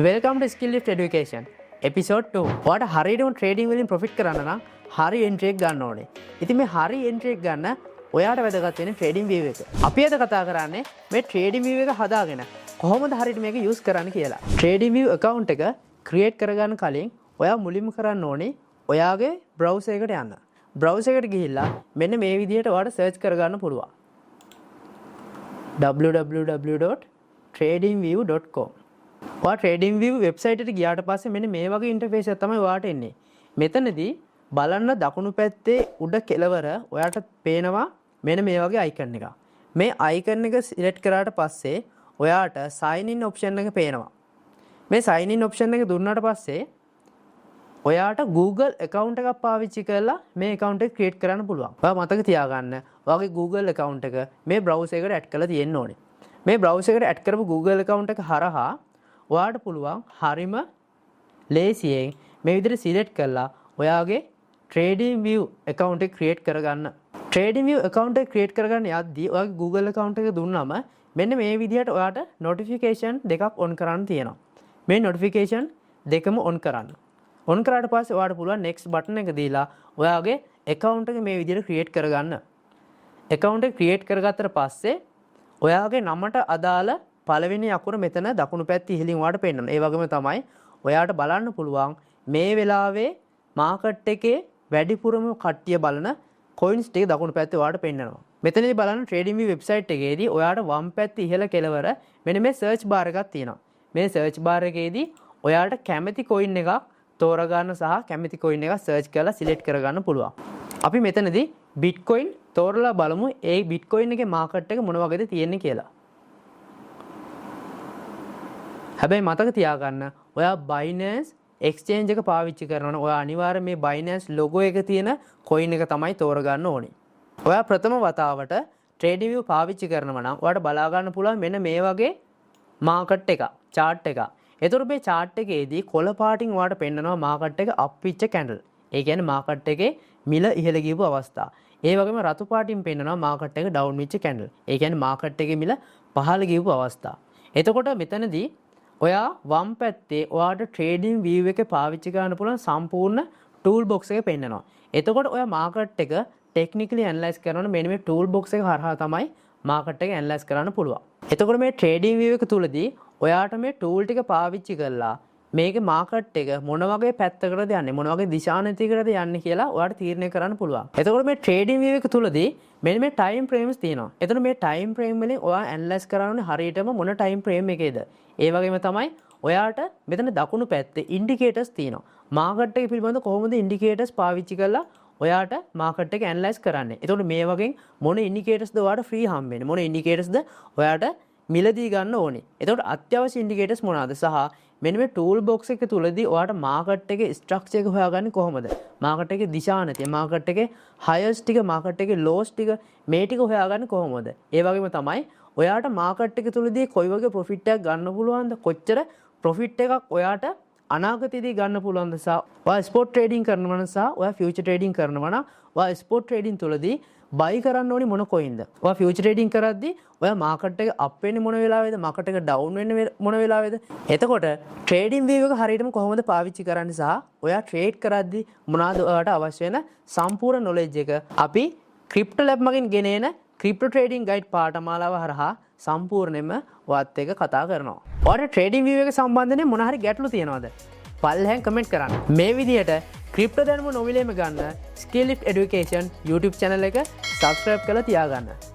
Welcome to Skill Lift Education Episode 2. ඔයාට හරියටම trading වලින් ප්‍රොෆිට් කරන්න නම් හරි එන්ට්‍රි එක ගන්න ඕනේ. ඉතින් මේ හරි එන්ට්‍රි එක ගන්න ඔයාට වැදගත් වෙන්නේ ට්‍රේඩින් view එක. අපි අද කතා කරන්නේ මේ ට්‍රේඩින් view එක හදාගෙන කොහොමද හරියට මේක යූස් කරන්න කියලා. ට්‍රේඩින් view account එක ක්‍රියේට් කරගන්න කලින් ඔයා මුලින්ම කරන්න ඕනේ ඔයාගේ browser එකට යන්න. browser එකට ගිහිල්ලා මෙන්න මේ විදිහට ඔයාට search කරගන්න පුළුවන්. www.tradingview.com ඔයා TradingView වෙබ්සයිට් එකට ගියාට පස්සේ මෙන්න මේ වගේ ඉන්ටර්ෆේස් එකක් තමයි ඔයාට එන්නේ. මෙතනදී බලන්න දකුණු පැත්තේ උඩ කෙළවර ඔයාට පේනවා මෙන්න මේ වගේ අයිකන් එකක්. මේ අයිකන් එක සිලෙක්ට් කරාට පස්සේ ඔයාට sign in option එක පේනවා. මේ sign in option එක දුන්නාට පස්සේ ඔයාට Google account එකක් පාවිච්චි කරලා මේ account එක create කරන්න පුළුවන්. ඔයා මතක තියාගන්න ඔයාගේ Google account එක මේ browser එකට add කරලා තියෙන්න ඕනේ. මේ browser එකට add කරපු Google account එක හරහා ඔයාට පුළුවන් හරිම ලේසියෙන් මේ විදිහට සිලෙක්ට් කරලා ඔයාගේ TradingView account එක create කරගන්න. TradingView account එක create කරගන්න යද්දී ඔයාගේ Google account එක දුන්නාම මෙන්න මේ විදිහට ඔයාට notification දෙකක් on කරන්න තියෙනවා. මේ notification දෙකම on කරන්න. on කරාට පස්සේ ඔයාට පුළුවන් next button එක දීලා ඔයාගේ account එක මේ විදිහට create කරගන්න. account එක create කරගත්තට පස්සේ ඔයාගේ නමට අදාළ පළවෙනි අකුර මෙතන දකුණු පැත්තේ ඉහළින් ඔයාලට පෙන්නනවා. ඒ වගේම තමයි ඔයාට බලන්න පුළුවන් මේ වෙලාවේ මාකට් එකේ වැඩිපුරම කට්ටිය බලන coins ටික දකුණු පැත්තේ ඔයාලට පෙන්නනවා. මෙතනදී බලන්න TradingView වෙබ්සයිට් එකේදී ඔයාට වම් පැත්තේ ඉහළ කෙළවර මෙන්න මේ search bar එකක් තියෙනවා. මේ search bar එකේදී ඔයාලට කැමති coin එකක් තෝරගන්න සහ කැමති coin එකක් search කරලා select කරගන්න පුළුවන්. අපි මෙතනදී Bitcoin තෝරලා බලමු. ඒ Bitcoin එකේ මාකට් එක මොන වගේද තියෙන්නේ කියලා. හැබැයි මතක තියාගන්න ඔයා Binance exchange එක පාවිච්චි කරනවා නම් ඔයා අනිවාර්යයෙන් මේ Binance logo එක තියෙන coin එක තමයි තෝරගන්න ඕනේ. ඔයා ප්‍රථම වතාවට TradingView පාවිච්චි කරනවා නම් ඔයාට බලා ගන්න පුළුවන් මෙන්න මේ වගේ market එක chart එක. ඒතකොට මේ chart එකේදී කොළ පාටින් ඔයාට පෙන්නනවා market එක up වෙච්ච candle. ඒ කියන්නේ market එකේ මිල ඉහළ ගියපු අවස්ථාව. ඒ වගේම රතු පාටින් පෙන්නනවා market එක down වෙච්ච candle. ඒ කියන්නේ market එකේ මිල පහළ ගියපු අවස්ථාව. එතකොට මෙතනදී ඔයා වම් පැත්තේ ඔයාට ට්‍රේඩින් view එක පාවිච්චි කරන්න පුළුවන් සම්පූර්ණ tool box එක පෙන්නනවා. එතකොට ඔයා market එක technically analyze කරනකොට මෙන්න මේ tool box එක හරහා තමයි market එක analyze කරන්න පුළුවන්. එතකොට මේ ට්‍රේඩින් view එක තුලදී ඔයාට මේ tool ටික පාවිච්චි කරලා මේකේ market එක මොන වගේ පැත්තකටද යන්නේ මොන වගේ දිශානතියකටද යන්නේ කියලා ඔයාට තීරණය කරන්න පුළුවන්. එතකොට මේ ට්‍රේඩින් view එක තුලදී මෙන්න මේ time frames තියෙනවා. එතකොට මේ time frame වලින් ඔයා analyze කරන්නේ හරියටම මොන time frame එකේද? ඒ වගේම තමයි ඔයාට මෙතන දකුණු පැත්තේ indicators තියෙනවා. market එක පිළිබඳව කොහොමද indicators පාවිච්චි කරලා ඔයාට market එක analyze කරන්නේ. එතකොට මේ වගේ මොන indicators ද ඔයාට free හම්බෙන්නේ? මොන indicators ද ඔයාට මිලදී ගන්න ඕනේ? එතකොට අත්‍යවශ්‍ය indicators මොනවාද? සහ මෙන්න මේ tool box එක තුලදී ඔයාට market එකේ structure එක හොයාගන්නේ කොහොමද? market එකේ දිශානතිය, market එකේ highs ටික, market එකේ lows ටික මේ ටික හොයාගන්නේ කොහොමද? ඒ වගේම තමයි ඔයාට market එක තුලදී කොයි වගේ profit එකක් ගන්න පුළුවන්ද? කොච්චර profit එකක් ඔයාට අනාගතයේදී ගන්න පුළුවන්ද? සහ ඔයා spot trading කරනවා නම් සහ ඔයා future trading කරනවා නම් ඔයා spot trading තුලදී buy කරන්න ඕනි මොන coinද? ඔයා future trading කරද්දී ඔයා market එක up වෙන්නේ මොන වෙලාවෙද? market එක down වෙන්නේ මොන වෙලාවෙද? එතකොට trading view එක හරියටම කොහොමද පාවිච්චි කරන්නේ සහ ඔයා trade කරද්දී මොනවාද ඔයාට අවශ්‍ය වෙන සම්පූර්ණ knowledge එක අපි crypto lab මගින් ගෙනෙන crypto trading guide පාඨමාලාව හරහා සම්පූර්ණයෙන්ම ඔයත් එක්ක කතා කරනවා. ඔයාට trading view එක සම්බන්ධයෙන් මොන හරි ගැටලු තියෙනවද? පල්ලෙහෙන් කමෙන්ට් කරන්න. මේ විදිහට ක්‍රිප්ටෝ දැනුම නොමිලේම ගන්න Skill Lift Education YouTube channel එක subscribe කරලා තියාගන්න.